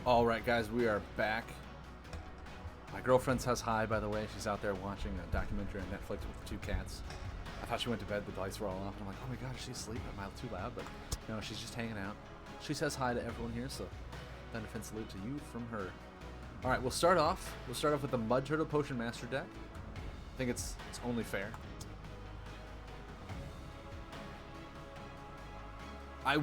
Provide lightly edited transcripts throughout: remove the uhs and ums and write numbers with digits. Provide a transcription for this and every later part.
All right, guys, we are back. My girlfriend says hi, by the way. She's out there watching a documentary on Netflix with the two cats. I thought she went to bed, but the lights were all off. And I'm like, oh my god, is she asleep? Am I too loud? But no, she's just hanging out. She says hi to everyone here, so benefit salute to you from her. All right, we'll start off. We'll start off with the Mud Turtle Potion Master deck. I think it's only fair. I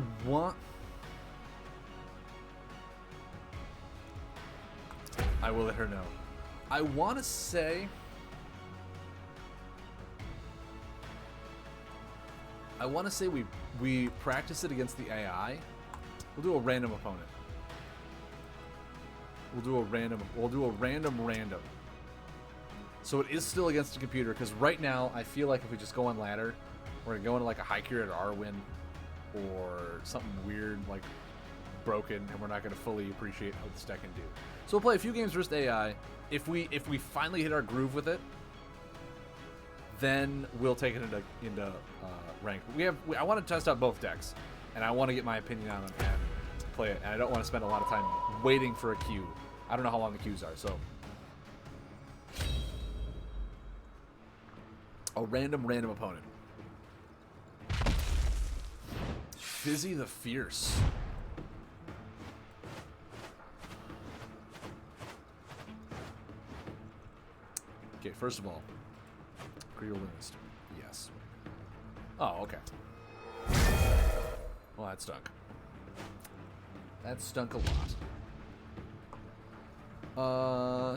will let her know. I want to say... we practice it against the AI. We'll do a random opponent. We'll do a random. So it is still against the computer, because right now I feel like if we just go on ladder, we're going to go into like a Haikyuu at Arwen or something weird like broken, and we're not going to fully appreciate how this deck can do. So we'll play a few games versus AI. If we finally hit our groove with it, then we'll take it into rank. I want to test out both decks, and I want to get my opinion on them and play it. And I don't want to spend a lot of time waiting for a queue. I don't know how long the queues are, so a random opponent. Fizzy the Fierce. Okay, first of all, Creolist. Yes. Oh, okay. Well, that stunk. That stunk a lot.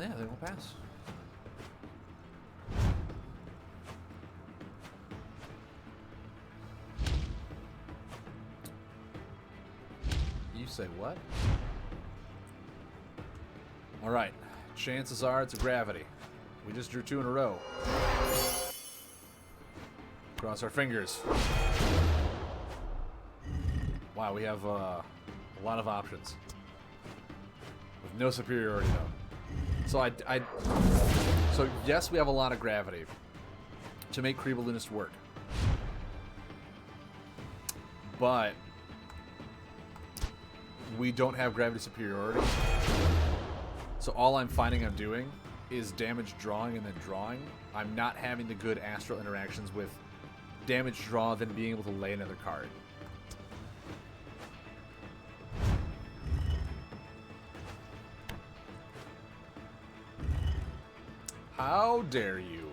Yeah, they will pass. You say what? All right. Chances are it's a gravity. We just drew 2 in a row. Cross our fingers. Wow, we have a lot of options. With no superiority, though. So yes, we have a lot of gravity to make Crebolunist work. But we don't have gravity superiority. So all I'm finding I'm doing is damage drawing and then drawing. I'm not having the good astral interactions with damage draw than being able to lay another card. How dare you?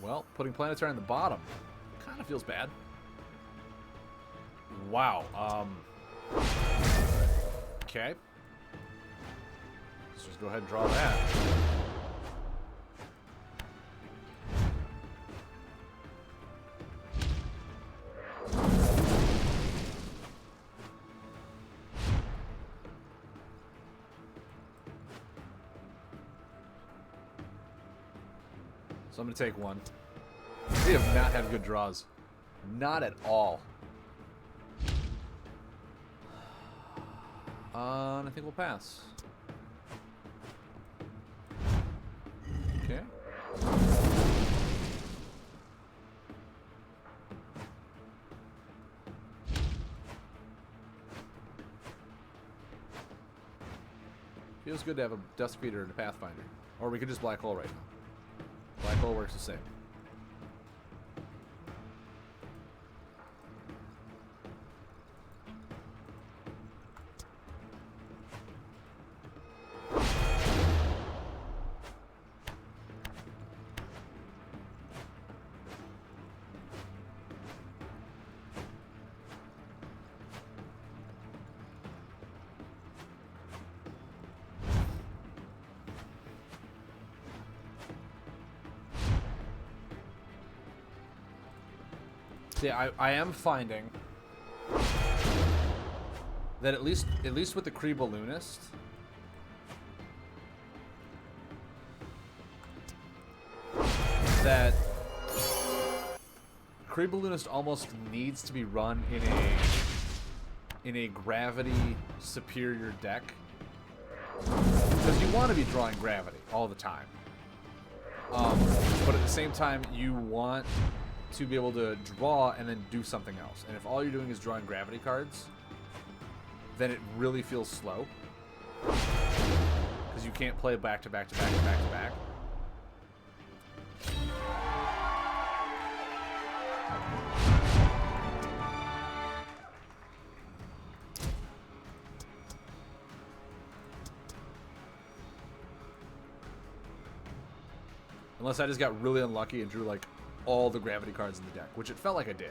Well, putting Planetary on the bottom kind of feels bad. Wow. Okay. Let's just go ahead and draw that. So I'm going to take one. We have not had good draws. Not at all. And I think we'll pass. Okay. Feels good to have a Dust Speeder and a Pathfinder. Or we could just Black Hole right now. Black Hole works the same. Yeah, I am finding that at least with the Crebolunist, that Crebolunist almost needs to be run in a in a gravity superior deck, because you want to be drawing gravity all the time. But at the same time, you want to be able to draw and then do something else. And if all you're doing is drawing gravity cards, then it really feels slow. Because you can't play back to back to back to back to back. Unless I just got really unlucky and drew like all the gravity cards in the deck, which it felt like I did.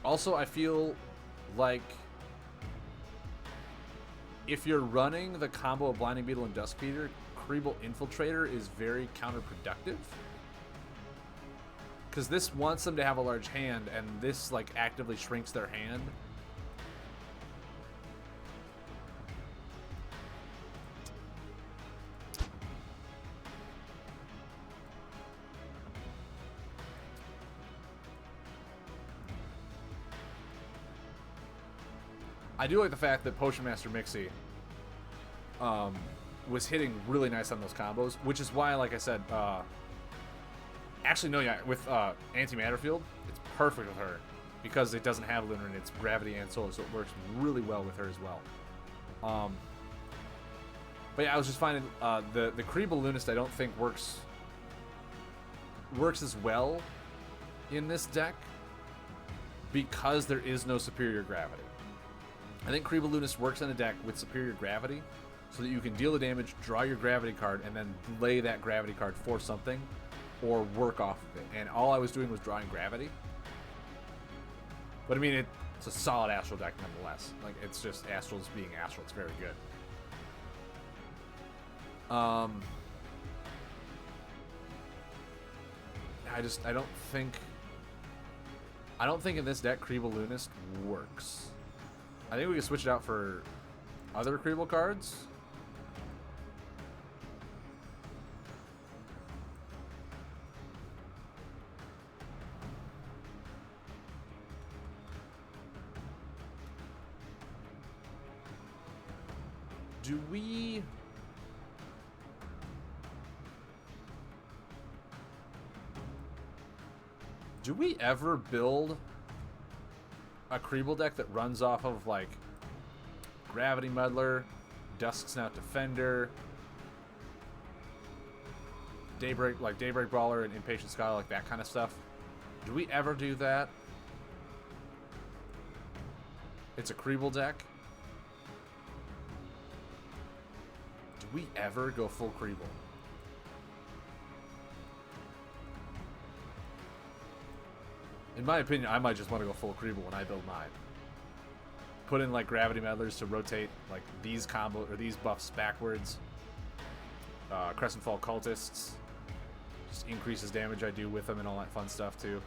Also, I feel like if you're running the combo of Blinding Beetle and Dusk Beater, Creeble Infiltrator is very counterproductive. Because this wants them to have a large hand, and this like actively shrinks their hand. I do like the fact that Potion Master Mixie was hitting really nice on those combos, which is why, like I said, actually, no, yeah, with Antimatter Field, it's perfect with her because it doesn't have Lunar and it's Gravity and Solar, so it works really well with her as well. But yeah, I was just finding the Creeble Lunist I don't think works as well in this deck because there is no Superior Gravity. I think Creeble Lunist works in a deck with Superior Gravity so that you can deal the damage, draw your Gravity card, and then lay that Gravity card for something or work off of it. And all I was doing was drawing Gravity. But I mean, it's a solid Astral deck nonetheless. Like, it's just Astrals being Astral. It's very good. I don't think in this deck Creeble Lunist works. I think we can switch it out for other Creeble cards. Do we ever build a Creeble deck that runs off of like Gravity Muddler, Dusk Snout Defender, Daybreak Brawler, and Impatient Scholar, like that kind of stuff? Do we ever do that? It's a Creeble deck. Do we ever go full Creeble? In my opinion, I might just want to go full Creeble when I build mine. Put in like Gravity Meddlers to rotate like these combo or these buffs backwards. Crescent Fall Cultists just increases damage I do with them and all that fun stuff too.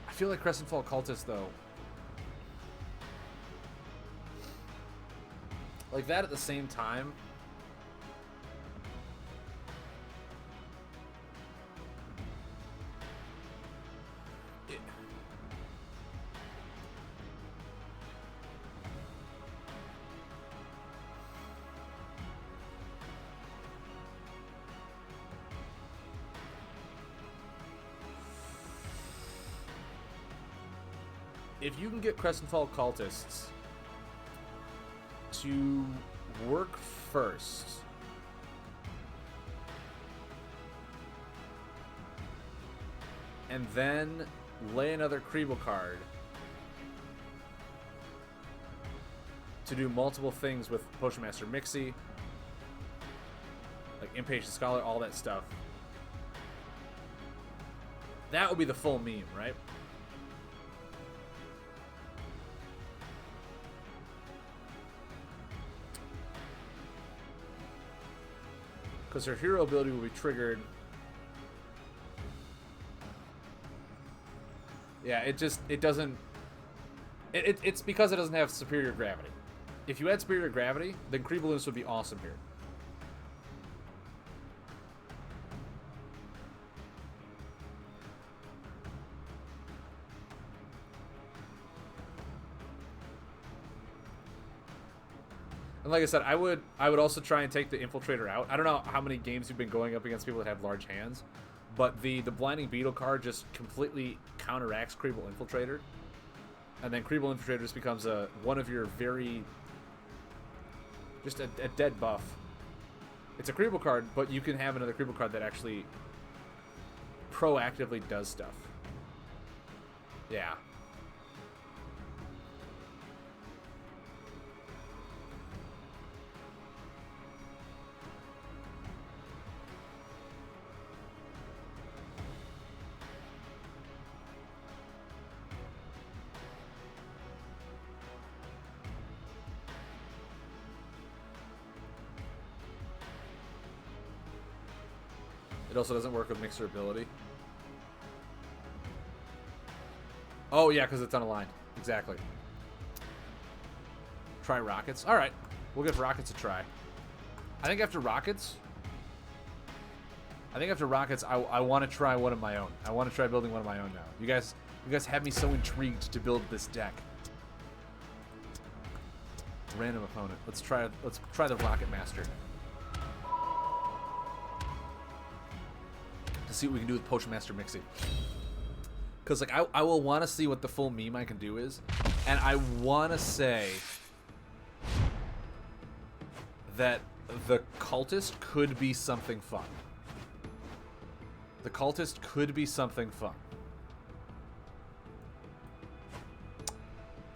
I feel like Crescent Fall Cultists though, like that at the same time. If you can get Crescent Fall Cultists to work first, and then lay another Creeble card to do multiple things with Potion Master Mixie, like Impatient Scholar, all that stuff, that would be the full meme, right? Because her hero ability will be triggered Yeah, it doesn't. It's because it doesn't have superior gravity. If you had superior gravity, then Kree balloons would be awesome here. And like I said, I would also try and take the Infiltrator out. I don't know how many games you've been going up against people that have large hands, but the Blinding Beetle card just completely counteracts Kree Infiltrator. And then Kree Infiltrator just becomes one of your just a dead buff. It's a Kree card, but you can have another Kree card that actually proactively does stuff. Yeah. It also doesn't work with Mixer ability. Oh, yeah, because it's unaligned. Exactly. Try Rockets. All right. We'll give Rockets a try. I think after Rockets, I want to try one of my own. I want to try building one of my own now. You guys have me so intrigued to build this deck. Random opponent. Let's try the Rocket Master. See what we can do with Potion Master Mixie. Because like I will want to see what the full meme I can do is, and I want to say that the Cultist could be something fun. The Cultist could be something fun.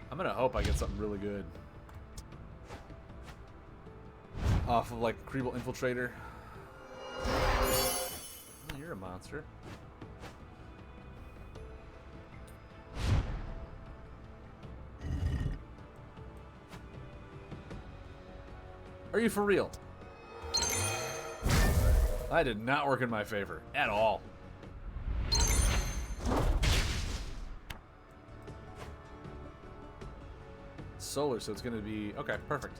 I'm gonna hope I get something really good off of like Kree Infiltrator. You're a monster. Are you for real? That did not work in my favor at all. Solar, so it's going to be... Okay, perfect.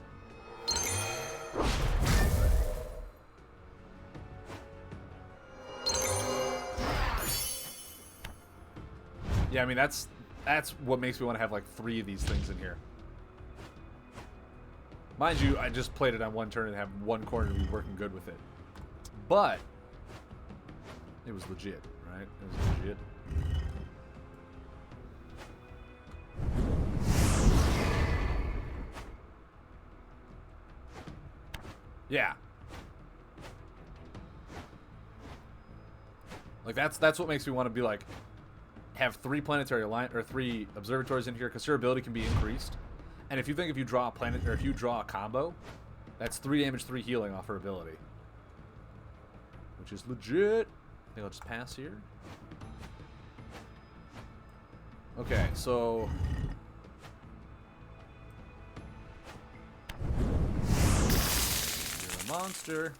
Yeah, I mean, that's what makes me want to have, like, 3 of these things in here. Mind you, I just played it on one turn and have one corner to be working good with it. But it was legit, right? It was legit. Yeah. Like, that's what makes me want to be like, have 3 planetary alliance or 3 observatories in here, because her ability can be increased. And if you draw a planet, or if you draw a combo, that's 3 damage, 3 healing off her ability, which is legit. I think I'll just pass here. Okay, so you're a monster,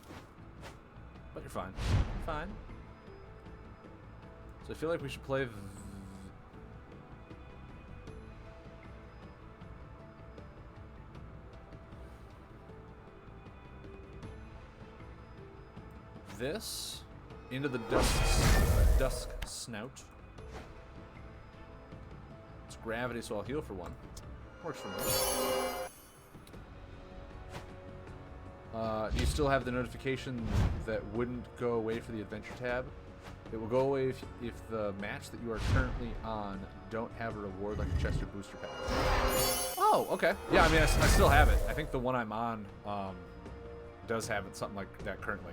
but you're fine. You're fine. So I feel like we should play. This into the dusk snout. It's gravity, so I'll heal for 1. Works for me. Do you still have the notification that wouldn't go away for the adventure tab? It will go away if the match that you are currently on don't have a reward like a chest or booster pack. Oh, okay. Yeah, I mean, I still have it. I think the one I'm on does have it, something like that currently.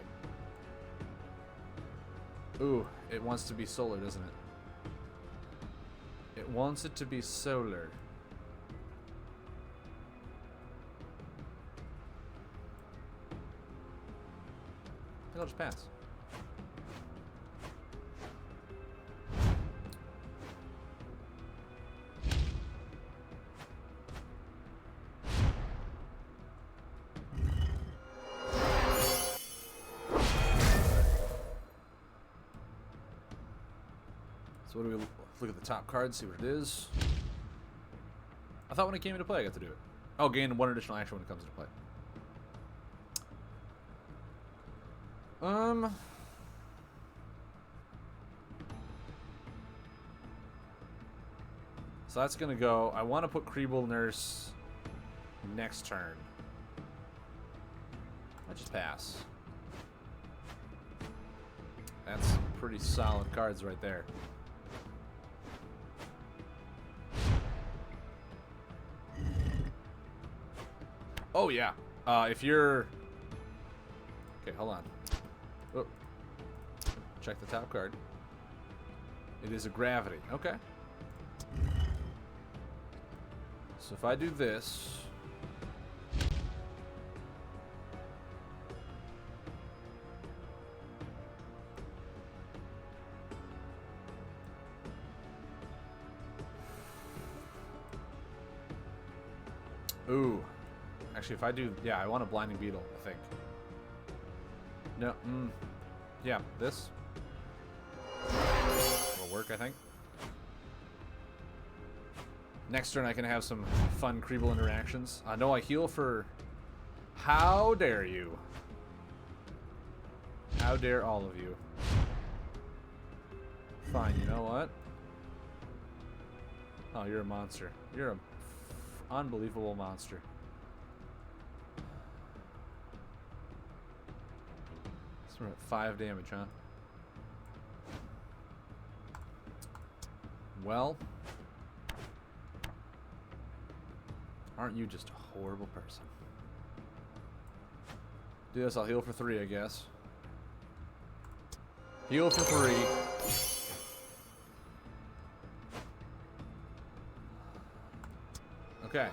Ooh, it wants to be solar, doesn't it? It wants it to be solar. I think I'll just pass. So what do we... Look at the top card, see what it is. I thought when it came into play I got to do it. Oh, gain 1 additional action when it comes into play. So that's gonna go. I want to put Creeble Nurse next turn. I just pass. That's some pretty solid cards right there. Oh yeah. If you're okay, hold on. Oh. Check the top card. It is a gravity. Okay. So if I do this, ooh, actually, if I do, yeah, I want a blinding beetle, I think. No, yeah, this will work, I think. Next turn, I can have some fun Creeble interactions. No, I heal for... How dare you? How dare all of you? Fine, you know what? Oh, you're a monster. You're a unbelievable monster. So we're at 5 damage, huh? Well... Aren't you just a horrible person? Do this, I'll heal for 3, I guess. Heal for 3. Okay.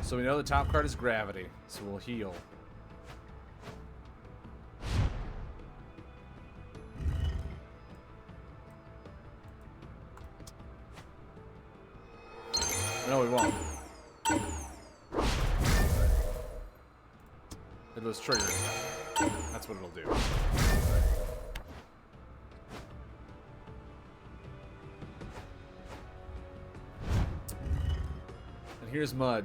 So we know the top card is gravity, so we'll heal. No, we won't. It was triggered. That's what it'll do. And here's Mud.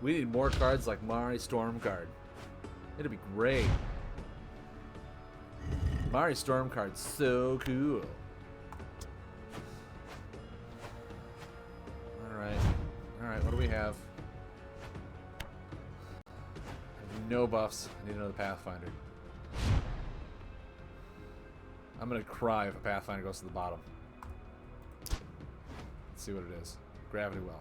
We need more cards like Mari Stormguard. It'll be great. Mari Stormguard's so cool. Alright, what do we have? No buffs. I need another Pathfinder. I'm gonna cry if a Pathfinder goes to the bottom. Let's see what it is. Gravity Well.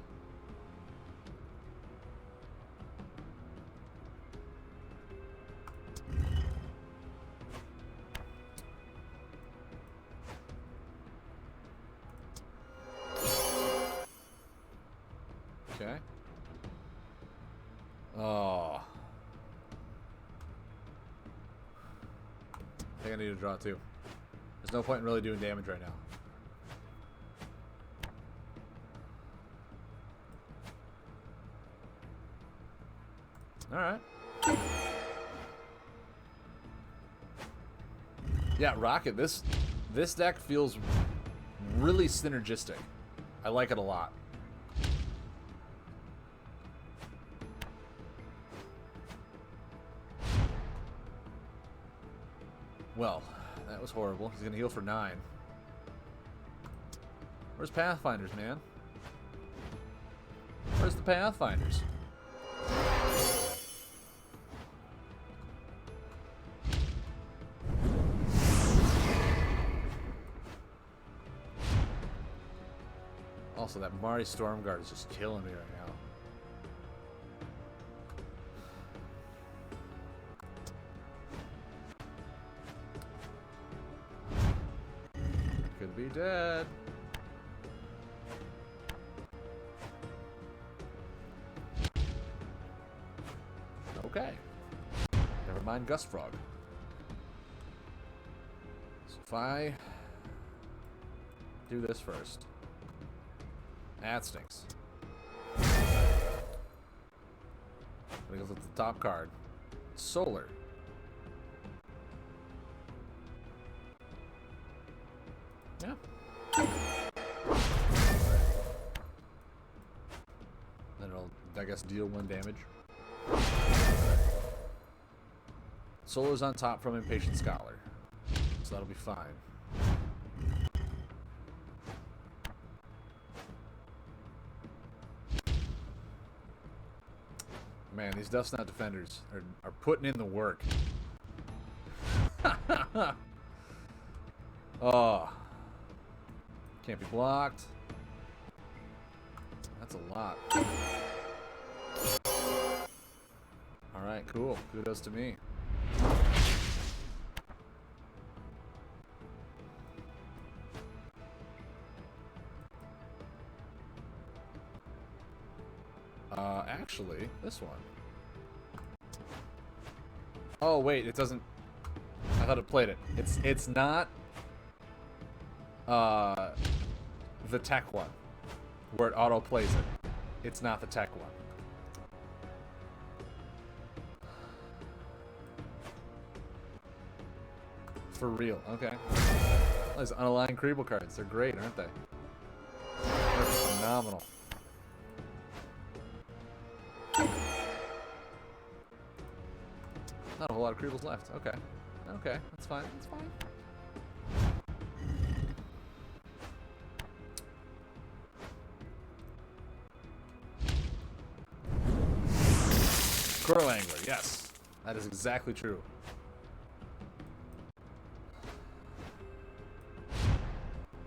Okay. Oh. I think I need to draw two. There's no point in really doing damage right now. Alright. Yeah, Rocket, this deck feels really synergistic. I like it a lot. Well, that was horrible. He's gonna heal for 9. Where's Pathfinders, man? Where's the Pathfinders? Also, that Mari Stormguard is just killing me right now. Could be dead. Okay. Never mind Gust Frog. So if I do this first. That stinks. But it goes with the top card. Solar. guess deal 1 damage. Solo's on top from Impatient Scholar, so that'll be fine. Man, these Dust Snout defenders are putting in the work. Oh. Can't be blocked. That's a lot. Alright, cool. Kudos to me. Actually, this one. Oh, wait, it doesn't... I thought it played it. It's not... the tech one. Where it auto-plays it. It's not the tech one. For real, okay. Those unaligned Creeble cards, they're great, aren't they? They're phenomenal. Not a whole lot of Creebles left. Okay. Okay, that's fine. That's fine. Crow Angler, yes. That is exactly true.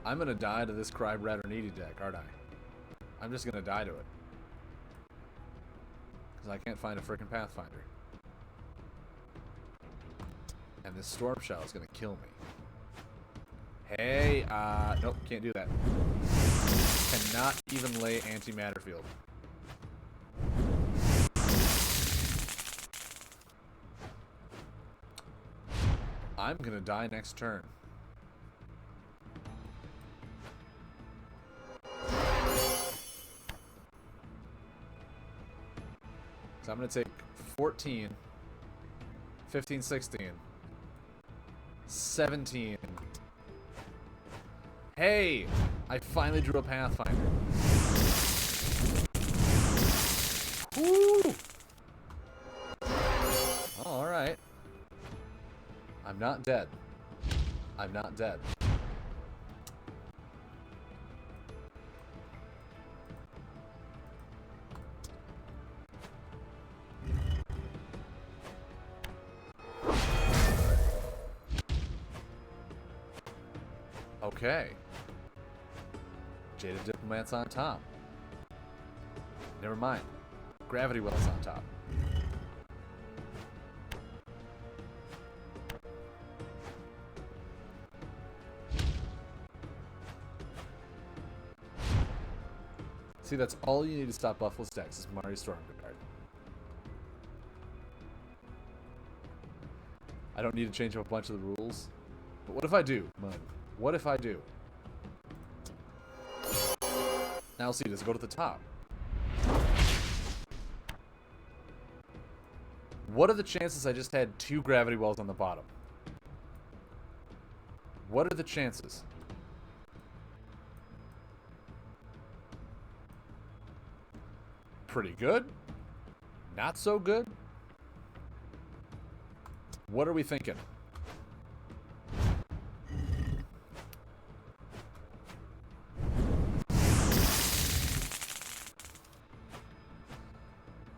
I'm gonna die to this Cry Red or Needy deck, aren't I? I'm just gonna die to it. Because I can't find a frickin' Pathfinder. And this Storm Shell is gonna kill me. Hey, nope, can't do that. Cannot even lay Antimatter Field. I'm gonna die next turn. So I'm gonna take 14, 15, 16, 17. Hey! I finally drew a Pathfinder. Woo! Oh, alright. I'm not dead. I'm not dead. Okay. Jaded Diplomat's on top. Never mind. Gravity Well's on top. See, that's all you need to stop Buffalo Stacks is Mari Stormguard. I don't need to change up a bunch of the rules. But what if I do, Mud? What if I do? Now see, does it go to the top? What are the chances I just had 2 Gravity Wells on the bottom? What are the chances? Pretty good. Not so good. What are we thinking?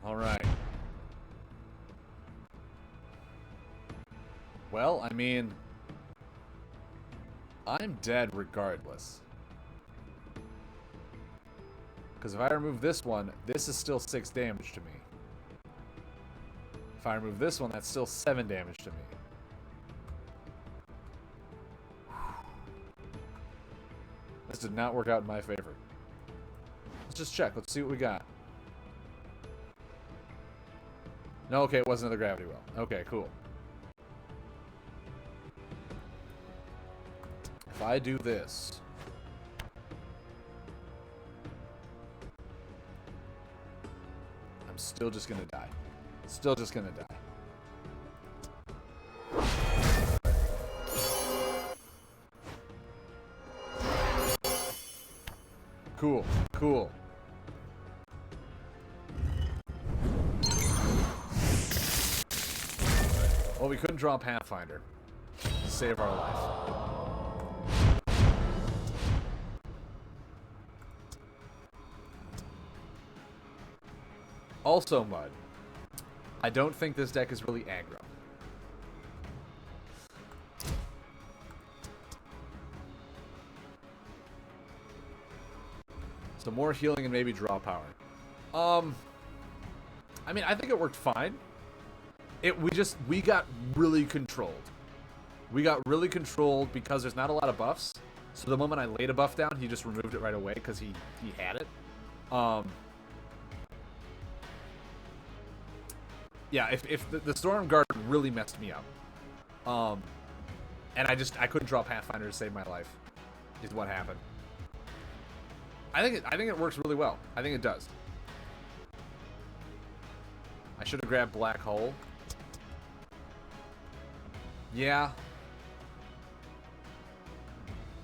All right. Well, I mean, I'm dead regardless. Because if I remove this one, this is still 6 damage to me. If I remove this one, that's still 7 damage to me. This did not work out in my favor. Let's just check. Let's see what we got. No, okay, it wasn't another Gravity Well. Okay, cool. If I do this... I'm still just gonna die. Still just gonna die. Cool, cool. Well, we couldn't draw Pathfinder to save our life. Also, Mud, I don't think this deck is really aggro. So more healing and maybe draw power. I mean, I think it worked fine. We got really controlled. We got really controlled because there's not a lot of buffs. So the moment I laid a buff down, he just removed it right away because he had it. Yeah, if the Storm Guard really messed me up. And I couldn't draw Pathfinder to save my life, is what happened. I think it works really well. I think it does. I should have grabbed Black Hole. Yeah.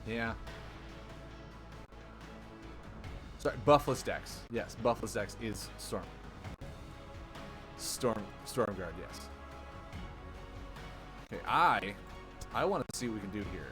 Yeah. Sorry, Buffless Dex. Yes, Buffless Dex is Storm Guard, yes. Okay, I want to see what we can do here.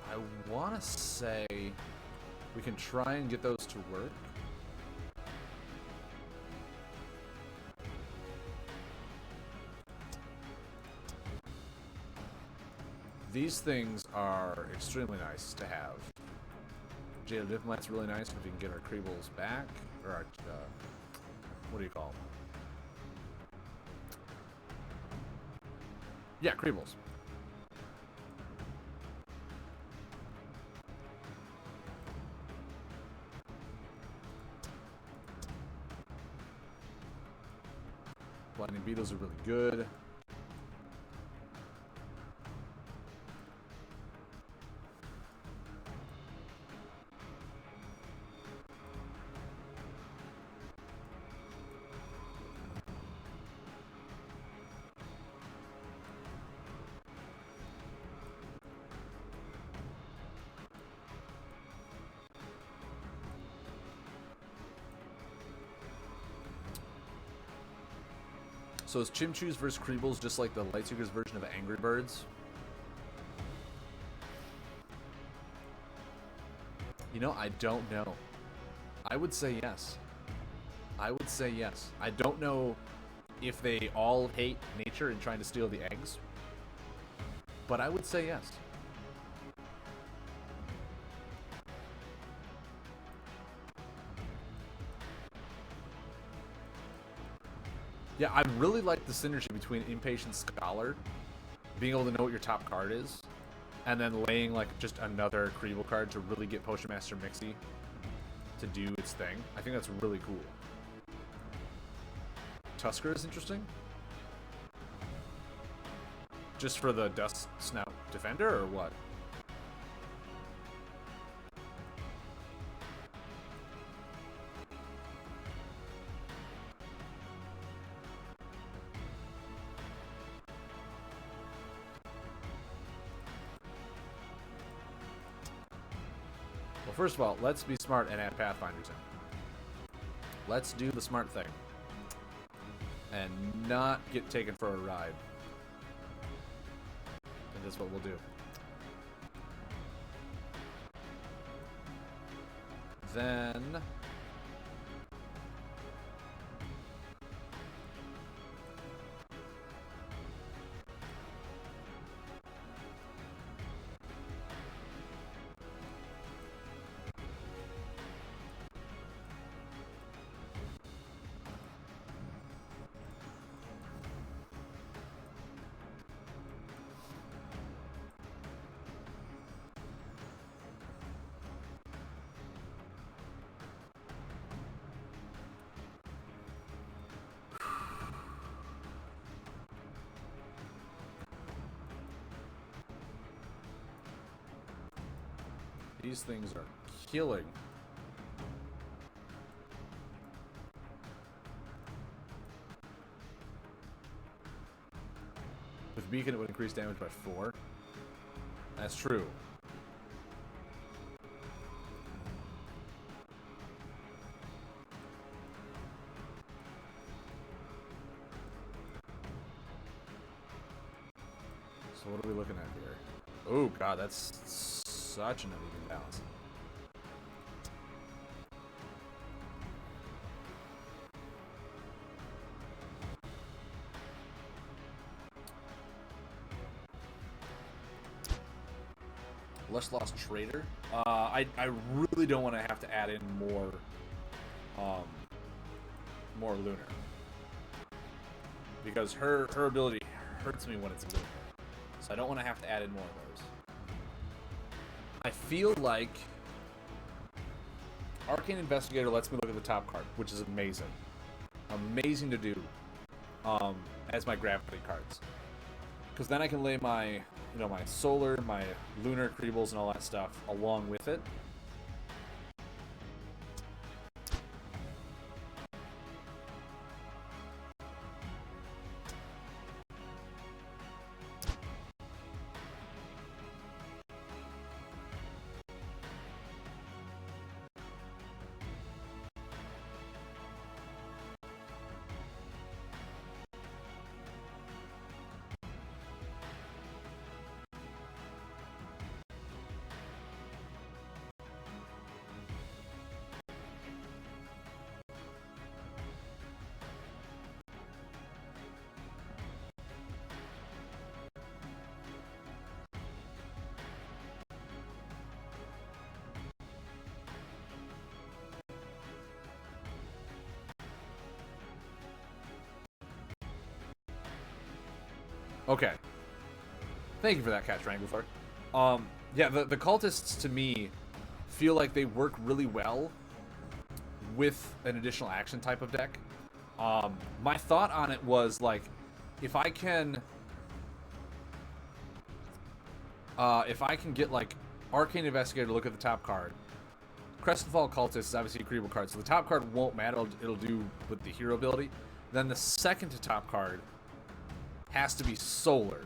I want to say we can try and get those to work. These things are extremely nice to have. Jaded Diplomat's really nice if we can get our Creebles back. Or our, what do you call them? Yeah, Creebles. Blinding Beetles are really good. So is Chimchus versus Creebles just like the Lightseeker's version of Angry Birds? You know, I don't know. I would say yes. I would say yes. I don't know if they all hate nature and trying to steal the eggs, but I would say yes. Yeah, I really like the synergy between Impatient Scholar, being able to know what your top card is, and then laying like just another Creeble card to really get Potion Master Mixie to do its thing. I think that's really cool. Tusker is interesting. Just for the Dust Snout Defender, or what? Well, first of all, let's be smart and add Pathfinders in. Let's do the smart thing. And not get taken for a ride. And that's what we'll do. Then... These things are killing. With Beacon, it would increase damage by 4. That's true. So what are we looking at here? Oh god, that's such an uneven balance. Lush Lost Trader. I really don't want to have to add in more Lunar, because her ability hurts me when it's Lunar, so I don't want to have to add in more of those. I feel like Arcane Investigator lets me look at the top card, which is amazing, amazing to do as my gravity cards, because then I can lay my my solar, my lunar creebles and all that stuff along with it. Okay. Thank you for that, Cat Strangler. Yeah, the cultists to me feel like they work really well with an additional action type of deck. My thought on it was like, if I can get like Arcane Investigator to look at the top card. Crestfall Cultist is obviously a creeble card, so the top card won't matter. It'll do with the hero ability. Then the second to top card has to be solar,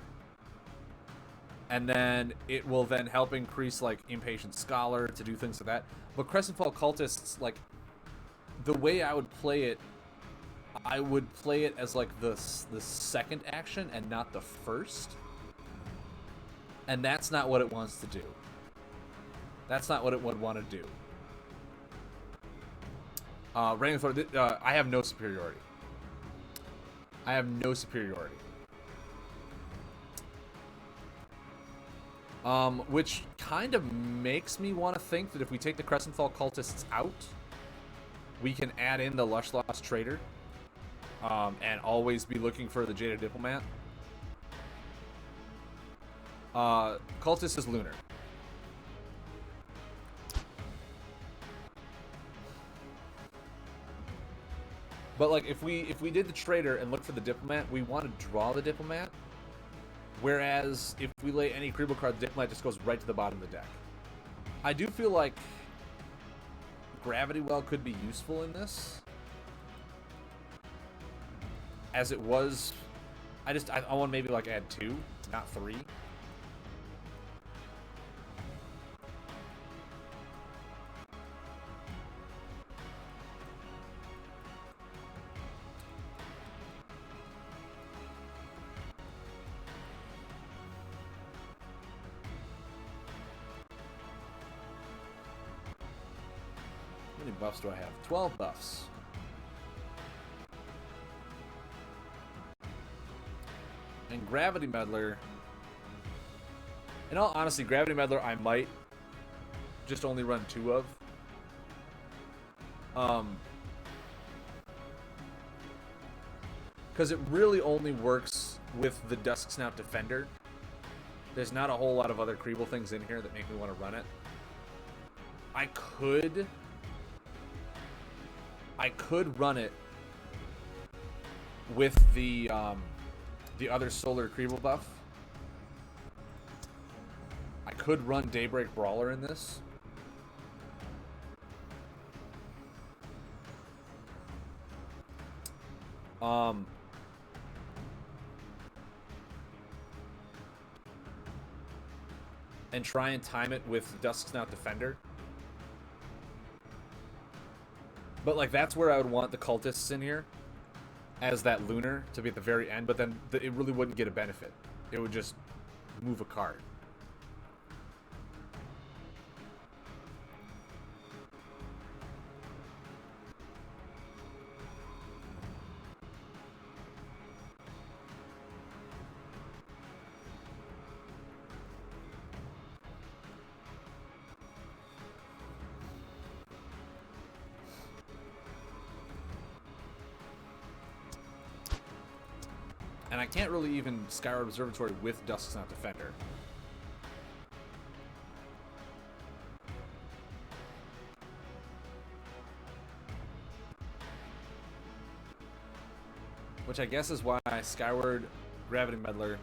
and then it will then help increase like Impatient Scholar to do things like that. But Crescentfall Cultists, like, the way I would play it, I would play it as like the second action and not the first, and that's not what it wants to do. That's not what it would want to do. I have no superiority. I have no superiority. Which kind of makes me want to think that if we take the Crescentfall Cultists out, we can add in the Lush Lost Trader, and always be looking for the Jaded Diplomat. Cultist is Lunar. But like, if we did the Trader and look for the Diplomat, we want to draw the Diplomat. Whereas if we lay any creeble card, the Diplomat just goes right to the bottom of the deck. I do feel like Gravity Well could be useful in this, as it was. I want to maybe like add 2, not 3. How many buffs do I have? 12 buffs. And Gravity Meddler. In all honesty, Gravity Meddler I might just only run 2 of. Because it really only works with the Dusk Snout Defender. There's not a whole lot of other creeble things in here that make me want to run it. I could run it with the other solar creeble buff. I could run Daybreak Brawler in this, Um, and try and time it with Dusk Snout Defender. But like that's where I would want the cultists in here as that lunar to be at the very end, but then it really wouldn't get a benefit. It would just move a card. And I can't really even Skyward Observatory with Dusk Snout Defender. Which I guess is why Skyward, Gravity Meddler,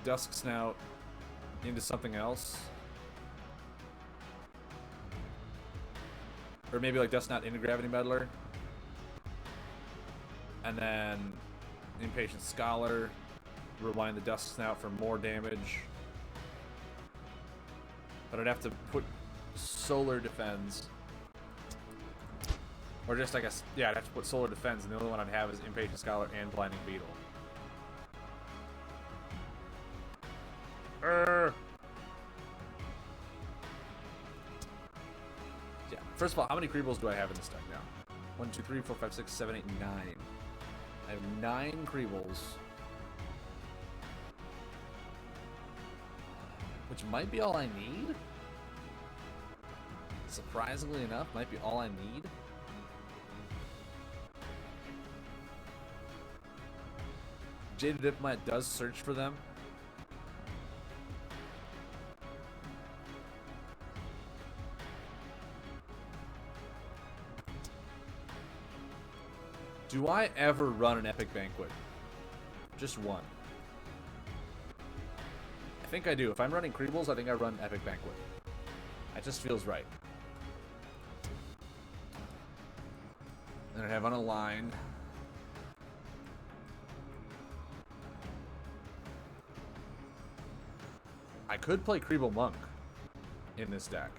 Dusk Snout into something else. Or maybe like Dusk Snout into Gravity Meddler. And then Impatient Scholar, rewind the Dusk Snout for more damage. But I'd have to put Solar Defense. Or just, I guess, yeah, I'd have to put Solar Defense, and the only one I'd have is Impatient Scholar and Blinding Beetle. Yeah, first of all, how many Creebles do I have in this deck now? 1, 2, 3, 4, 5, 6, 7, 8, 9. I have 9 Creebles. Which might be all I need. Surprisingly enough, might be all I need. Jaded Diplomat does search for them. Do I ever run an Epic Banquet? Just one. I think I do. If I'm running Creebles, I think I run Epic Banquet. That just feels right. Then I have Unaligned. I could play Creeble Monk in this deck.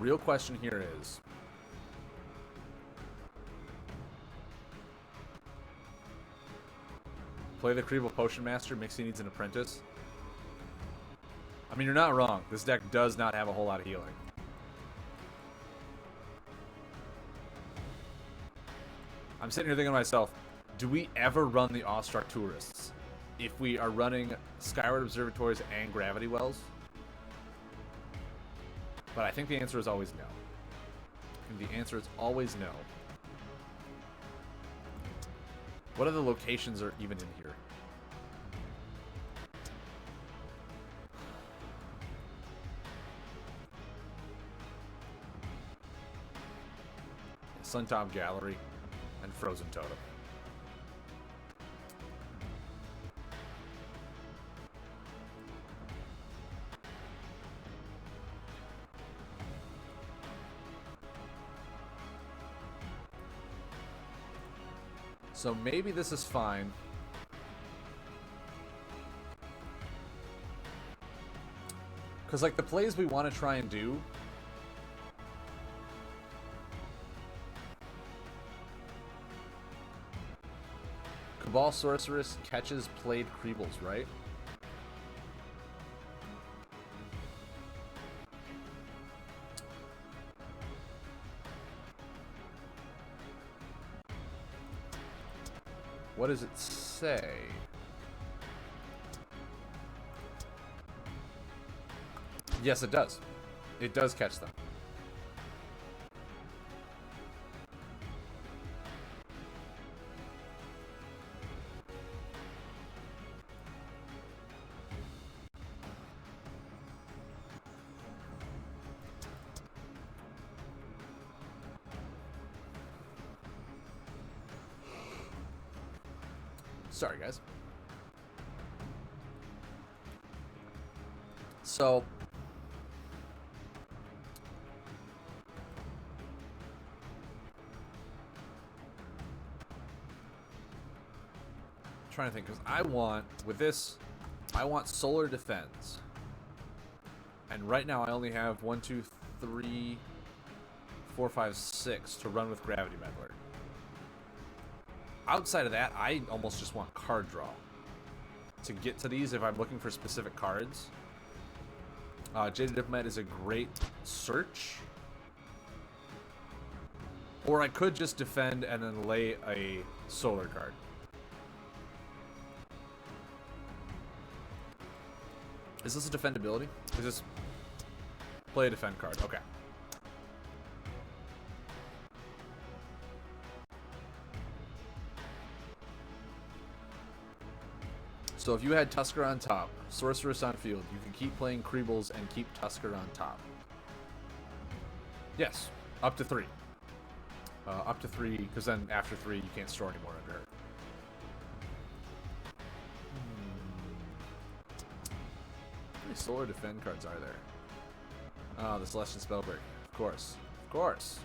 Real question here is, play the Creeble Potion Master, Mixie needs an apprentice. I mean, you're not wrong. This deck does not have a whole lot of healing. I'm sitting here thinking to myself, do we ever run the Awestruck Tourists if we are running Skyward Observatories and Gravity Wells? But I think the answer is always no. And the answer is always no. What other locations are even in here? Suntop Gallery and Frozen Totem. So maybe this is fine. Because, like, the plays we want to try and do... Cabal Sorceress catches played Creebles, right? What does it say? Yes, it does. It does catch them. Sorry, guys. So, I'm trying to think, because I want, with this, I want Solar Defense. And right now I only have 1, 2, 3, 4, 5, 6 to run with Gravity Meddler. Outside of that, I almost just want card draw to get to these if I'm looking for specific cards. Jaded Diplomat is a great search. Or I could just defend and then lay a solar card. Is this a defendability? Is this play a defend card? Okay. So if you had Tusker on top, Sorceress on field, you can keep playing Creebles and keep Tusker on top. Yes, up to 3. Up to 3, because then after 3 you can't store anymore under it. How many solar defend cards are there? Oh, the Celestial Spellbreak. Of course. Of course.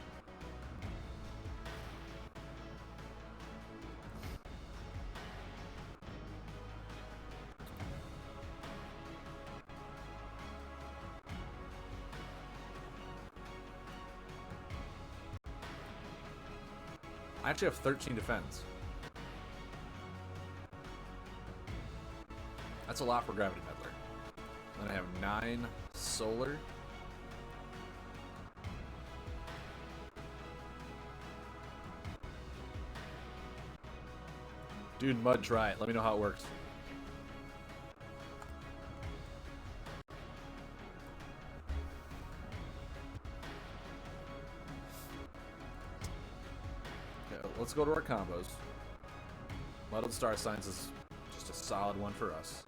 I actually have 13 defense. That's a lot for Gravity Meddler. Then I have 9 solar. Dude, Mud, try it. Let me know how it works. Let's go to our combos. Muddled Star Signs is just a solid one for us.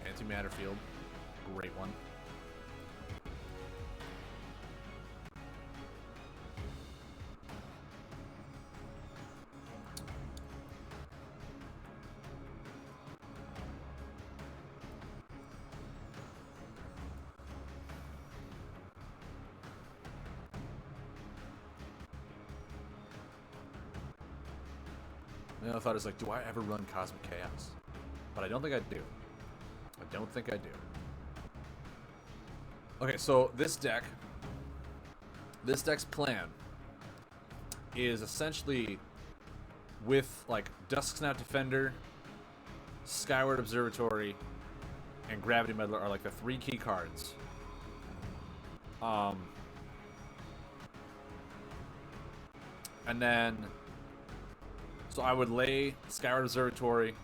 Antimatter Field, great one. I thought it was like, do I ever run Cosmic Chaos? But I don't think I do. I don't think I do. Okay, so this deck's plan is essentially with like Dusksnout Defender, Skyward Observatory, and Gravity Meddler are like the 3 key cards. And then so I would lay Skyward Observatory.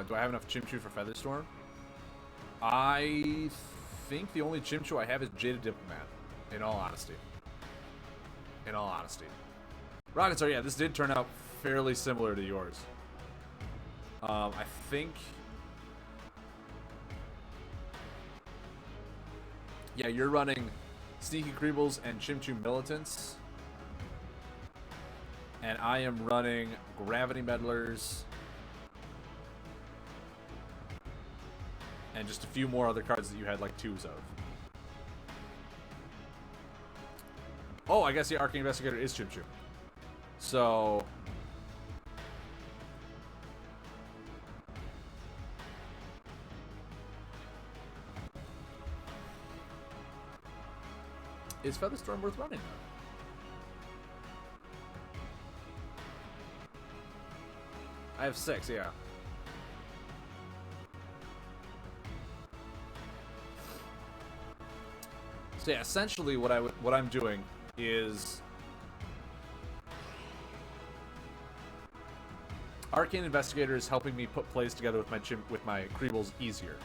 Do I have enough Chimchuu for Featherstorm? I think the only Chimchuu I have is Jaded Diplomat, in all honesty. In all honesty. Rocket Star, yeah, this did turn out fairly similar to yours. I think... Yeah, you're running Sneaky Creebles and Chimchuu Militants. And I am running Gravity Meddlers. And just a few more other cards that you had like 2s of. Oh, I guess the Arcane Investigator is Chimchuu. So... Is Featherstorm worth running, though? I have 6, yeah. So yeah, essentially what I'm doing is Arcane Investigator is helping me put plays together with my Creebles easier.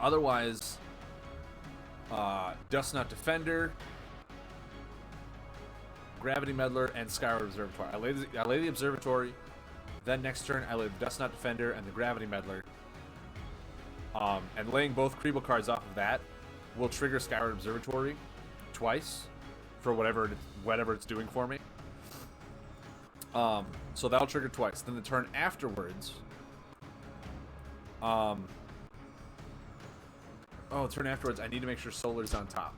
Otherwise, Dusksnout Defender, Gravity Meddler, and Skyward Observatory. I lay the Observatory, then next turn I lay the Dusksnout Defender and the Gravity Meddler, And laying both Krieble cards off of that will trigger Skyward Observatory twice for whatever it's doing for me. So that'll trigger twice. Then the turn afterwards, the turn afterwards, I need to make sure Solar's on top.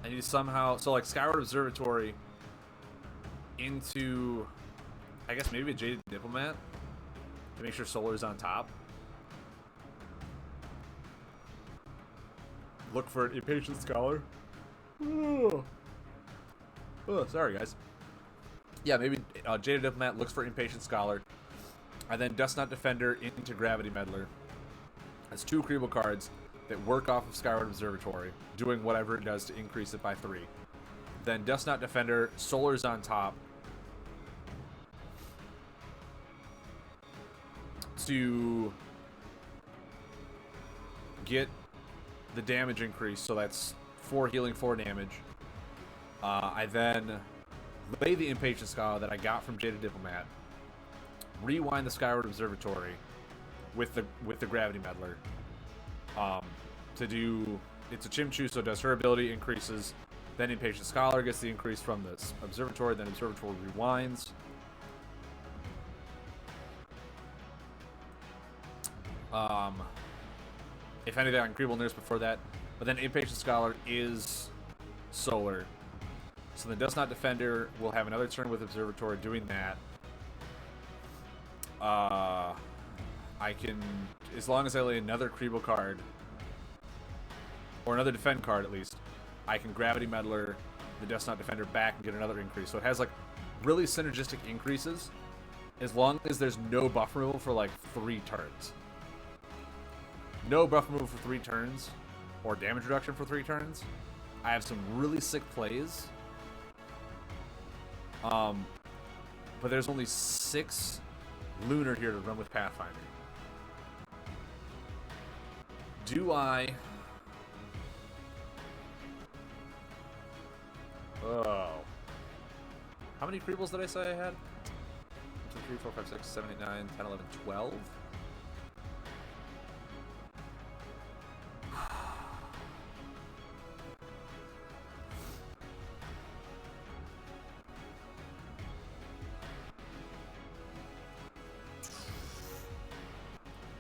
I need to somehow, so like Skyward Observatory into, I guess maybe a Jaded Diplomat to make sure Solar's on top. Look for an Impatient Scholar. Oh, sorry guys. Yeah, maybe Jaded Diplomat looks for Impatient Scholar. And then Dust Not Defender into Gravity Meddler. That's 2 Krieble cards that work off of Skyward Observatory, doing whatever it does to increase it by 3. Then Dust Not Defender, Solar's on top to get the damage increase, so that's 4 healing, 4 damage. I then lay the Impatient Scholar that I got from Jaded Diplomat, rewind the Skyward Observatory with the Gravity Meddler to do, it's a Chimchu, so it does her ability, increases, then Impatient Scholar gets the increase from the Observatory, then Observatory rewinds. If anything, I can Krieble Nurse before that, but then Impatient Scholar is Solar. So then Does Not Defender will have another turn with Observatory doing that. I can, as long as I lay another Krieble card, or another Defend card at least, I can Gravity Meddler the Does Not Defender back and get another increase. So it has like really synergistic increases as long as there's no buff removal for like 3 turns. No buff removal for 3 turns, or damage reduction for 3 turns. I have some really sick plays. But there's only 6 Lunar here to run with Pathfinder. Do I... Oh. How many Kriebles did I say I had? 1, 2, 3, 4, 5, 6, 7, 8, 9, 10, 11, 12?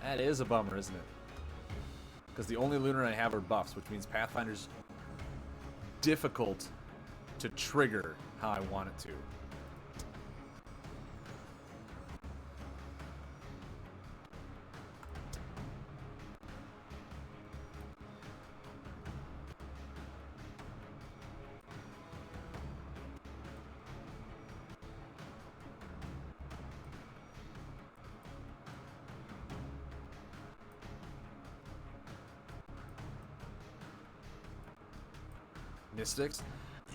That is a bummer, isn't it? Because the only Lunar I have are buffs, which means Pathfinder's difficult to trigger how I want it to. Mystics?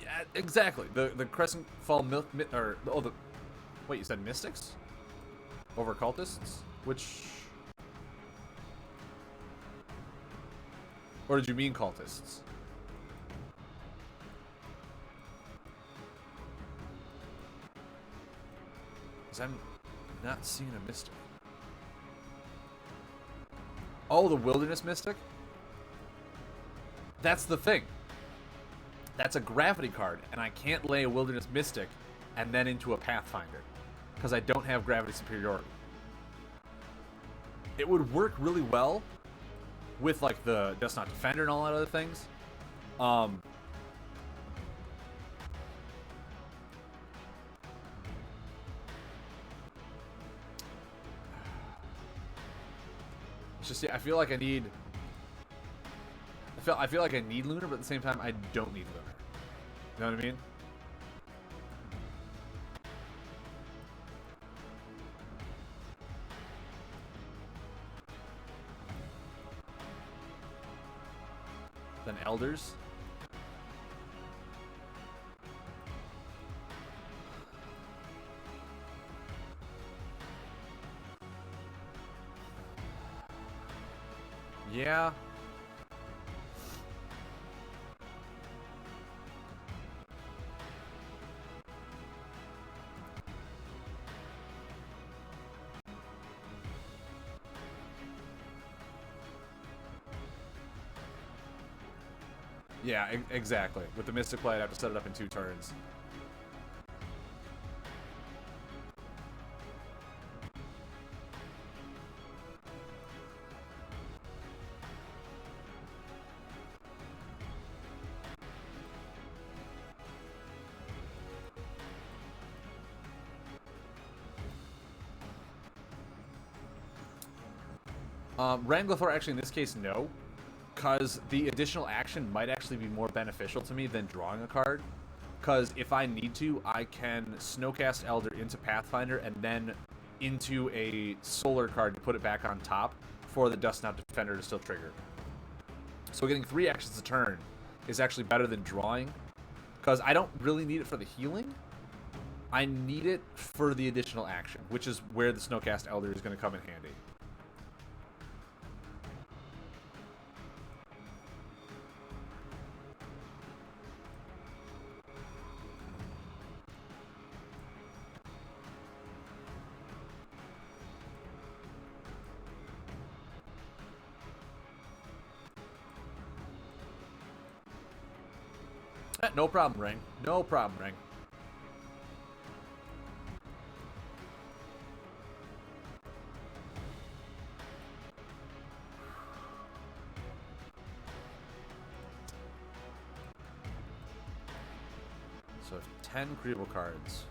Yeah, exactly. The Crescent Fall wait, you said Mystics? Over Cultists? Which... Or did you mean Cultists? Because I'm not seeing a Mystic. Oh, the Wilderness Mystic? That's the thing. That's a Gravity card, and I can't lay a Wilderness Mystic and then into a Pathfinder, because I don't have Gravity Superiority. It would work really well with, like, the Does Not Defender and all that other things. It's just, yeah, I feel like I need... I feel like I need Lunar, but at the same time, I don't need Lunar. You know what I mean? Then Elders. Yeah. Yeah, exactly. With the Mystic Play, I have to set it up in 2 turns. Wrangler, actually, in this case, no. Because the additional action might actually be more beneficial to me than drawing a card. Because if I need to, I can Snowcast Elder into Pathfinder and then into a Solar card to put it back on top for the Dust Not Defender to still trigger. So getting 3 actions a turn is actually better than drawing. Because I don't really need it for the healing. I need it for the additional action, which is where the Snowcast Elder is going to come in handy. No problem, Ring. No problem, Ring. So 10 Creeble cards.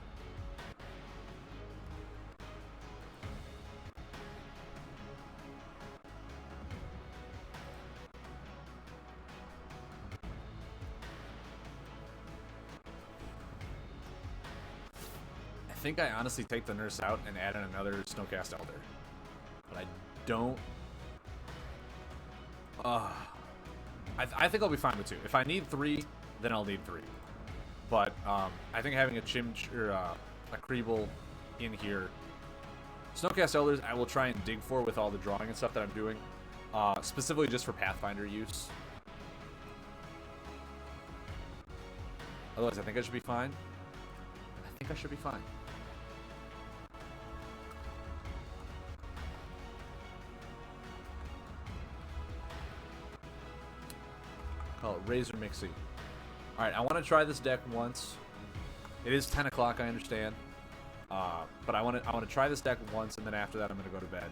I think I honestly take the Nurse out and add in another Snowcast Elder. But I don't... I think I'll be fine with 2. If I need 3, then I'll need 3. But I think having a Chimch or a Creeble in here... Snowcast Elders I will try and dig for with all the drawing and stuff that I'm doing. Specifically just for Pathfinder use. Otherwise, I think I should be fine. I think I should be fine. Call it Razor Mixie. Alright, I want to try this deck once. It is 10 o'clock, I understand. But I want to try this deck once, and then after that I'm going to go to bed.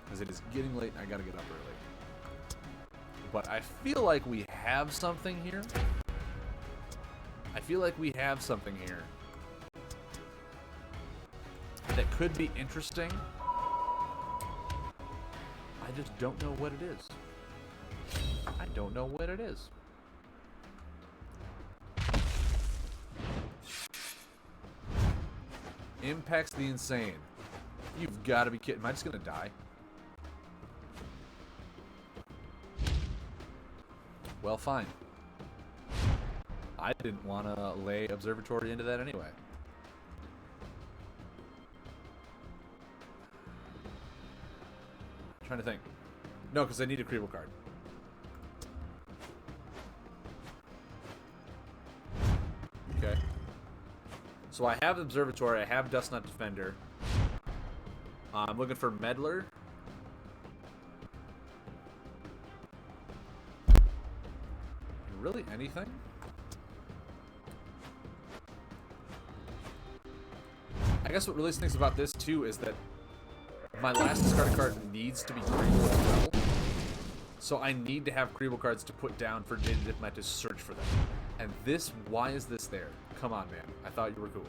Because it is getting late and I got to get up early. But I feel like we have something here. I feel like we have something here that could be interesting. I just don't know what it is. I don't know what it is. Impacts the Insane. You've got to be kidding. Am I just going to die? Well, fine. I didn't want to lay Observatory into that anyway. I'm trying to think. No, because I need a Creeble card. Okay. So I have Observatory, I have Dust Not Defender. I'm looking for Meddler. Really anything? I guess what really stinks about this too is that my last discarded card needs to be Creeble as well. So I need to have Creeble cards to put down for Jaded Diplomat to search for them. And this, why is this there? Come on, man. I thought you were cool.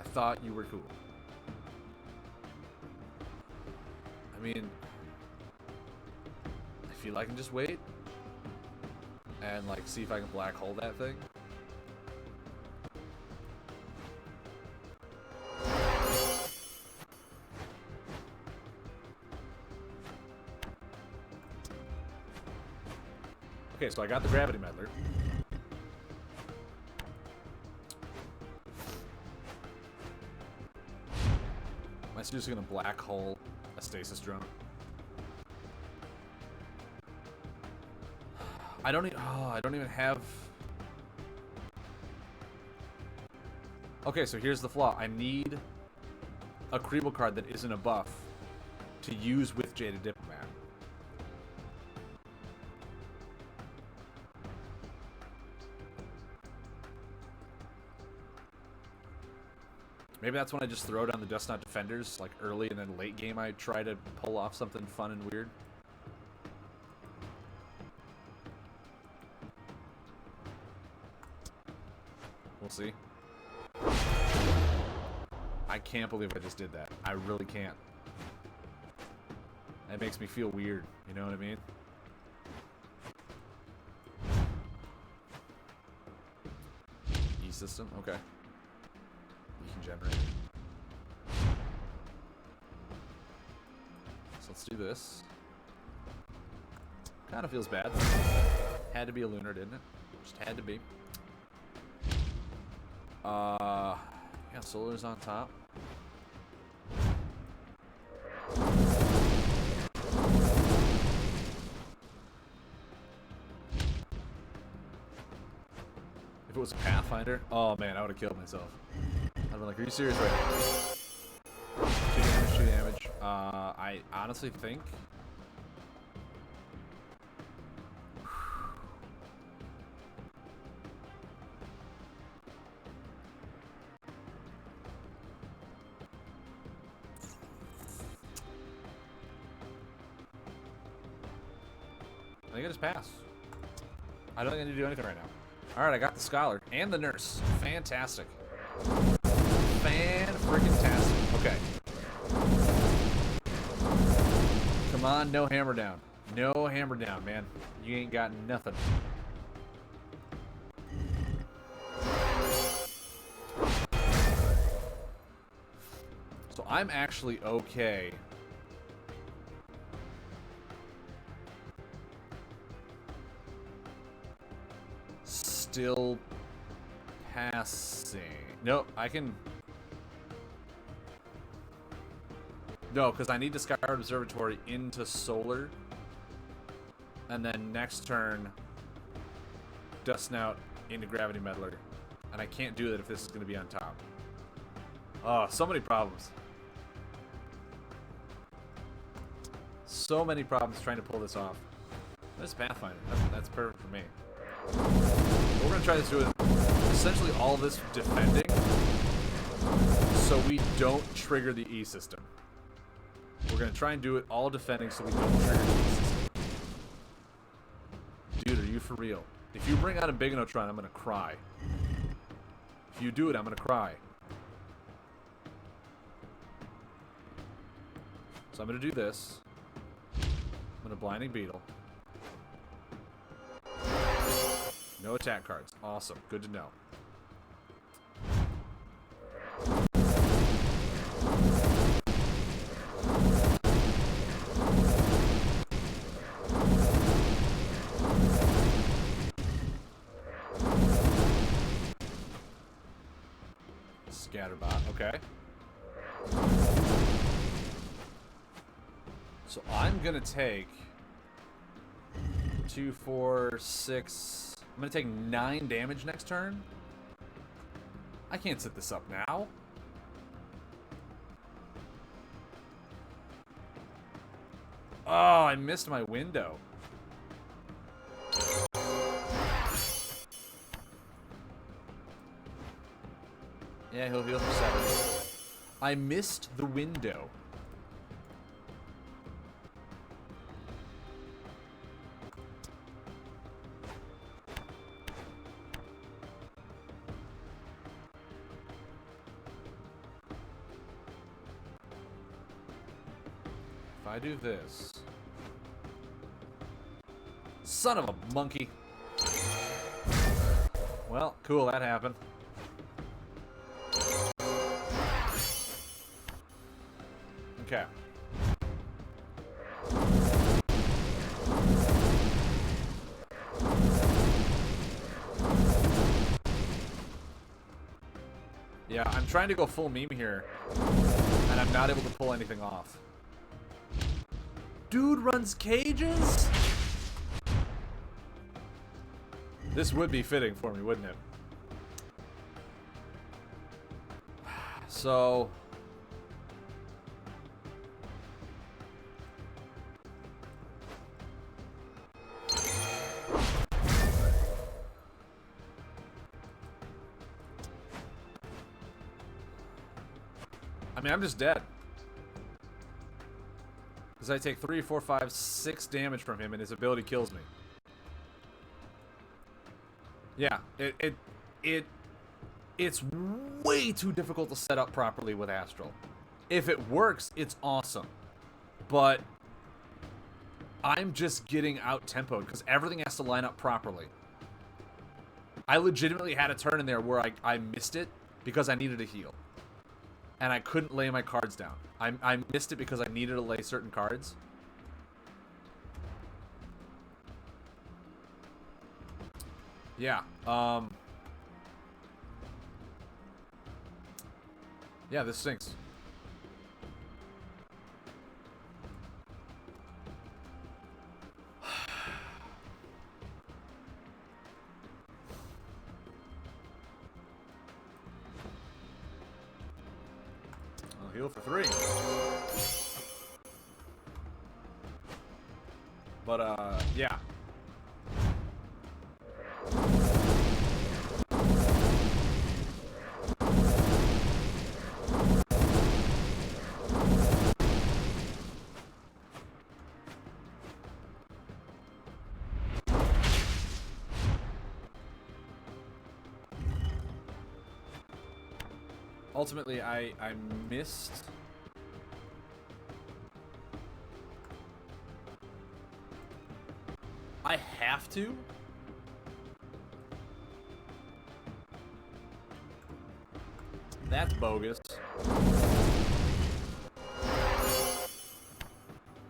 I thought you were cool. I mean, I feel like I can just wait and like see if I can black hole that thing. Okay, so I got the Gravity Meddler. Am I seriously gonna black hole a stasis drone? I don't even have... Okay, so here's the flaw. I need a Creeble card that isn't a buff to use with Jaded Diplomat. Maybe that's when I just throw down the Dust Not Defenders, like early, and then late game I try to pull off something fun and weird. We'll see. I can't believe I just did that. I really can't. That makes me feel weird, you know what I mean? E-system, okay. Beacon generator. So let's do this. Kind of feels bad. Had to be a lunar, didn't it? Just had to be. Yeah, solar's on top. If it was a Pathfinder, oh man, I would have killed myself. I'd been like, are you serious right now? 2 damage, 2 damage. I honestly think... I think I just pass. I don't think I need to do anything right now. Alright, I got the Scholar and the Nurse. Fantastic. Fan-freaking-tastic. Okay. Come on, no hammer down. No hammer down, man. You ain't got nothing. So I'm actually okay. Still passing. Nope, I can... No, because I need to Skyward Observatory into Solar. And then next turn, Dust Snout into Gravity Meddler. And I can't do that if this is going to be on top. Oh, so many problems. So many problems trying to pull this off. This is Pathfinder. That's perfect for me. We're going to try this with essentially all this defending so we don't trigger the E system. We're going to try and do it all defending so we don't trigger the E system. Dude, are you for real? If you bring out a Big Neutron, I'm going to cry. If you do it, I'm going to cry. So I'm going to do this. I'm going to Blinding Beetle. No attack cards. Awesome. Good to know. Scatterbot. Okay. So I'm going to take 2, 4, 6... I'm going to take 9 damage next turn. I can't set this up now. Oh, I missed my window. Yeah, he'll heal for 7. I missed the window. I do this. Son of a monkey. Well, cool, that happened. Okay. Yeah, I'm trying to go full meme here, and I'm not able to pull anything off. Dude runs cages? This would be fitting for me, wouldn't it? So... I mean, I'm just dead. Because I take 3, 4, 5, 6 damage from him and his ability kills me. Yeah, it's way too difficult to set up properly with Astral. If it works, it's awesome. But I'm just getting out-tempoed because everything has to line up properly. I legitimately had a turn in there where I missed it because I needed a heal. And I couldn't lay my cards down. I missed it because I needed to lay certain cards. Yeah. Yeah, this stinks. I'll heal for 3. But, yeah. Ultimately, I missed. I have to. That's bogus.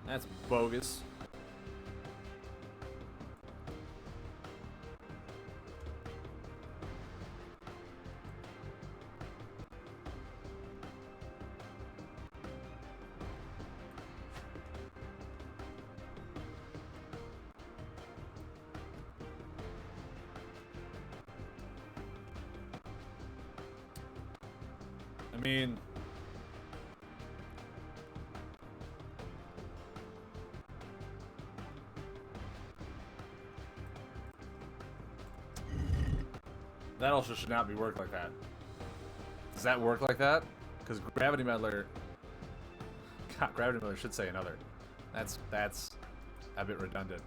That's bogus. I mean, that also should not be worked like that. Does that work like that? Because Gravity Meddler, God, Gravity Meddler should say another. That's a bit redundant.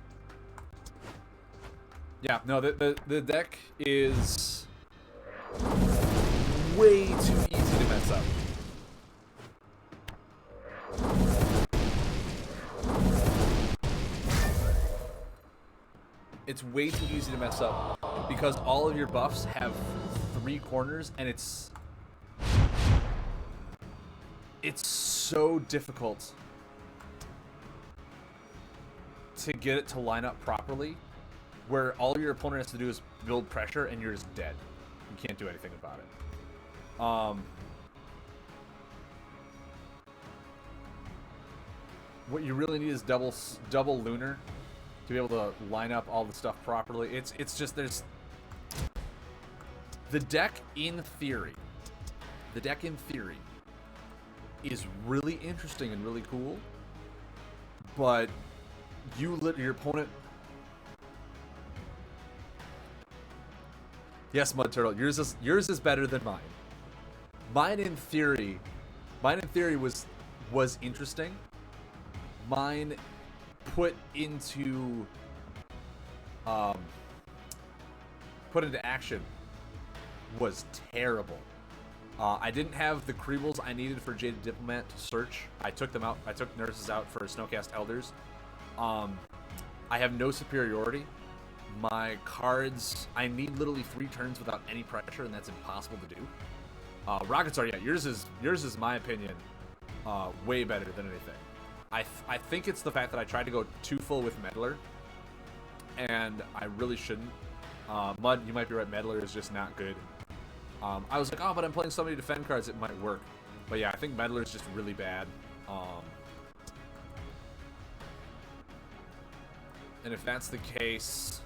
Yeah, no, the deck is way too easy to mess up. It's way too easy to mess up because all of your buffs have 3 corners and it's so difficult to get it to line up properly where all your opponent has to do is build pressure and you're just dead. You can't do anything about it. What you really need is double Lunar to be able to line up all the stuff properly. It's just there's the deck in theory. The deck in theory is really interesting and really cool, but your opponent. Yes, Mud Turtle, yours is better than mine. Mine in theory was interesting. Mine put into action was terrible. I didn't have the Creebles I needed for Jaded Diplomat to search. I took them out. I took Nurses out for Snowcast Elders. I have no superiority. My cards, I need literally 3 turns without any pressure, and that's impossible to do. Rocket Star, yeah, yours is my opinion, way better than anything. I think it's the fact that I tried to go too full with Meddler, and I really shouldn't. Mud, you might be right, Meddler is just not good. I was like, oh, but I'm playing so many defend cards, it might work. But yeah, I think Meddler is just really bad. And if that's the case...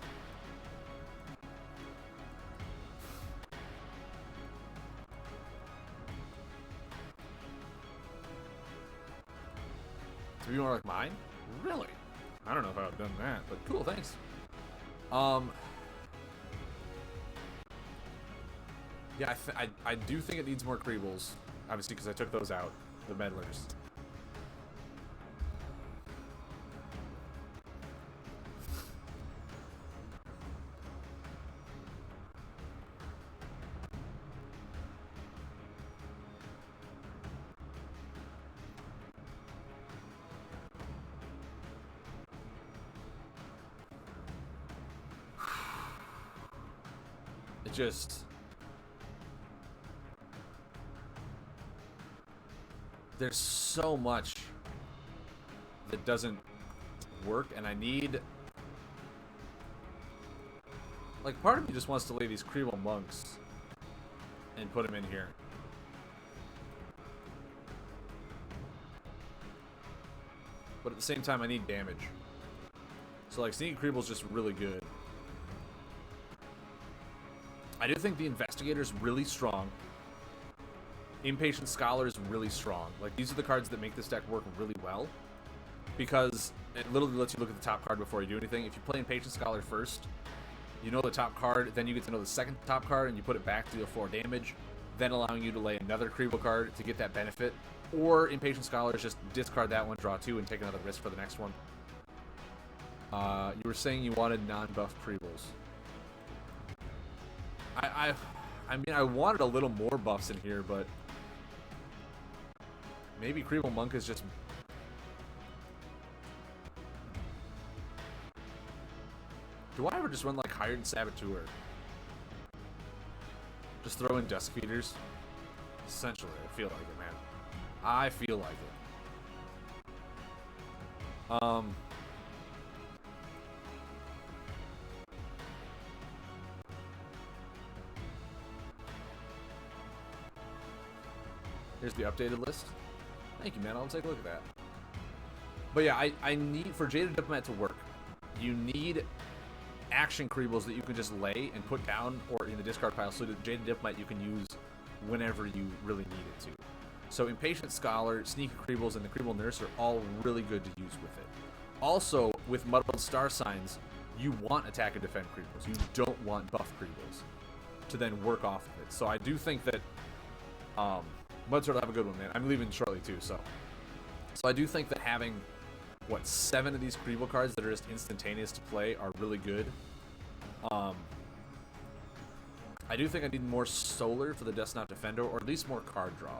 To be more like mine? Really? I don't know if I would have done that, but cool, thanks. Yeah, I do think it needs more Creebles. Obviously, because I took those out, the meddlers. It just... There's so much that doesn't work, and I need... Like, part of me just wants to lay these Creeble Monks and put them in here. But at the same time, I need damage. So, like, Sneaky Creeble's just really good. I do think the Investigator's really strong. Impatient Scholar is really strong. Like, these are the cards that make this deck work really well. Because it literally lets you look at the top card before you do anything. If you play Impatient Scholar first, you know the top card, then you get to know the second top card, and you put it back to deal 4 damage, then allowing you to lay another Creeble card to get that benefit. Or Impatient Scholar is just discard that one, draw 2, and take another risk for the next one. You were saying you wanted non-buff Creebles. I mean, I wanted a little more buffs in here, but maybe Creeble Monk is just... Do I ever just run like Hired Saboteur? Just throw in Dusk Feeders? Essentially, I feel like it, man. I feel like it. Here's the updated list. Thank you, man. I'll take a look at that. But yeah, I need, for Jaded Diplomat to work, you need action Creebles that you can just lay and put down or in the discard pile, so that Jaded Diplomat you can use whenever you really need it to. So Impatient Scholar, Sneaky Creebles, and the Creeble Nurse are all really good to use with it. Also, with Muddled Star Signs, you want attack and defend Creebles. You don't want buff Creebles to then work off of it. So I do think that Mudsword will have a good one, man. I'm leaving shortly too, so I do think that having, what, 7 of these Creeble cards that are just instantaneous to play are really good. I do think I need more Solar for the Death Knot Defender, or at least more card draw.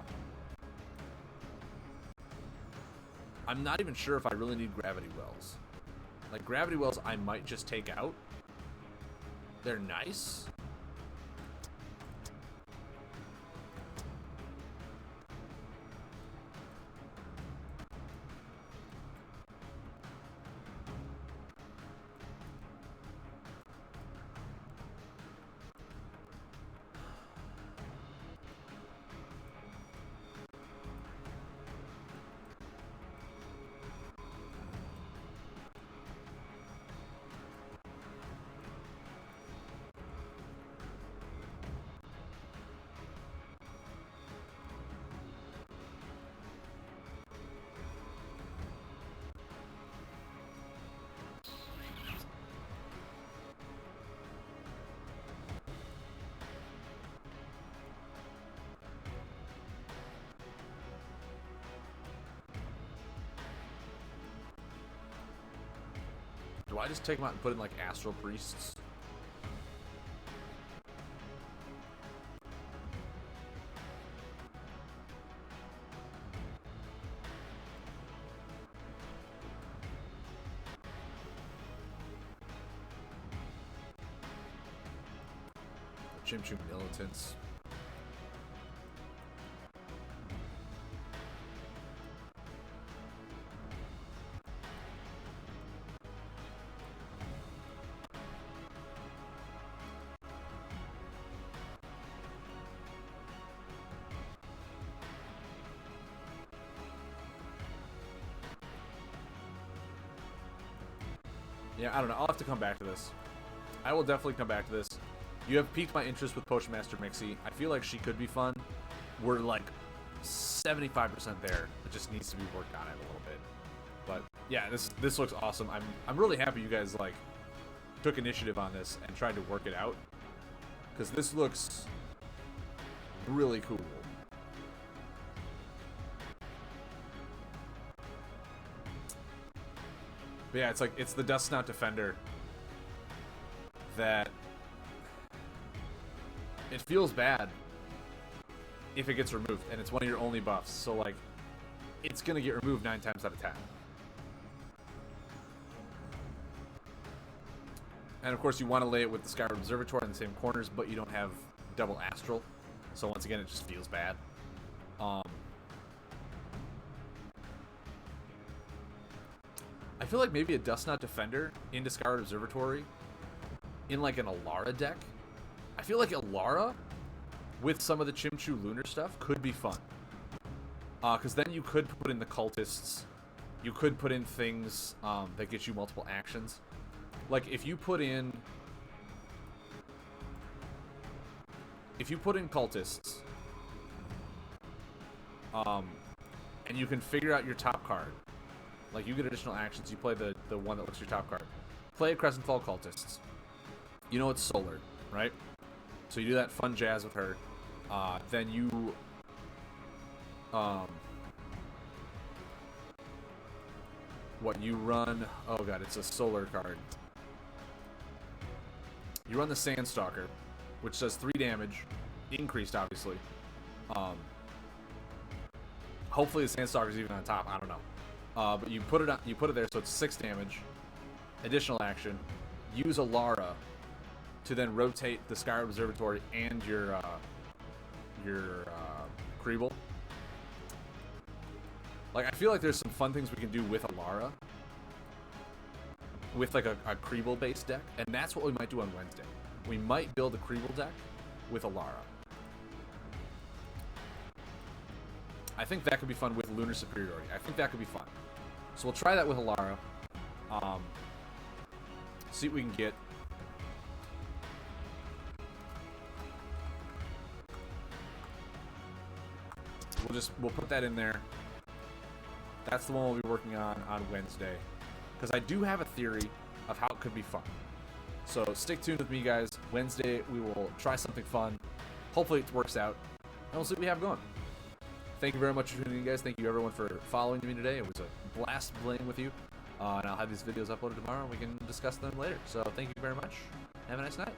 I'm not even sure if I really need Gravity Wells. Like, Gravity Wells I might just take out. They're nice. Do I just take them out and put in, like, Astral Priests? Chimchum Militants. Yeah, I don't know. I'll have to come back to this. I will definitely come back to this. You have piqued my interest with Potion Master Mixie. I feel like she could be fun. We're like 75% there. It just needs to be worked on it a little bit. But yeah, this looks awesome. I'm really happy you guys like took initiative on this and tried to work it out, because this looks really cool. But yeah, it's the Dust Snout Defender that it feels bad if it gets removed, and it's one of your only buffs. So like, it's gonna get removed 9 times out of 10. And of course, you want to lay it with the Skyward Observatory in the same corners, but you don't have double Astral. So once again, it just feels bad. I feel like maybe a Dust Snout Defender into Skyward Observatory in like an Alara deck. I feel like Alara with some of the Chimchu Lunar stuff could be fun. Because then you could put in the Cultists. You could put in things that get you multiple actions. Like if you put in Cultists, and you can figure out your top card. Like you get additional actions, you play the one that looks your top card. Play a Crescent Fall Cultists. You know it's solar, right? So you do that fun jazz with her. Then you you run, oh god, it's a solar card. You run the Sandstalker, which does 3 damage, increased obviously. Hopefully the Sandstalker's even on top, I don't know. But you put it there, so it's 6 damage, additional action. Use Alara to then rotate the Skyward Observatory and your Kriebel. Like I feel like there's some fun things we can do with Alara, with like a Kriebel based deck, and that's what we might do on Wednesday. We might build a Kriebel deck with Alara. I think that could be fun with Lunar Superiority. I think that could be fun. So we'll try that with Alara. See what we can get. We'll put that in there. That's the one we'll be working on Wednesday. Because I do have a theory of how it could be fun. So stick tuned with me, guys. Wednesday, we will try something fun. Hopefully it works out. And we'll see what we have going. Thank you very much for tuning in, guys. Thank you, everyone, for following me today. It was a blast playing with you. And I'll have these videos uploaded tomorrow, and we can discuss them later. So thank you very much. Have a nice night.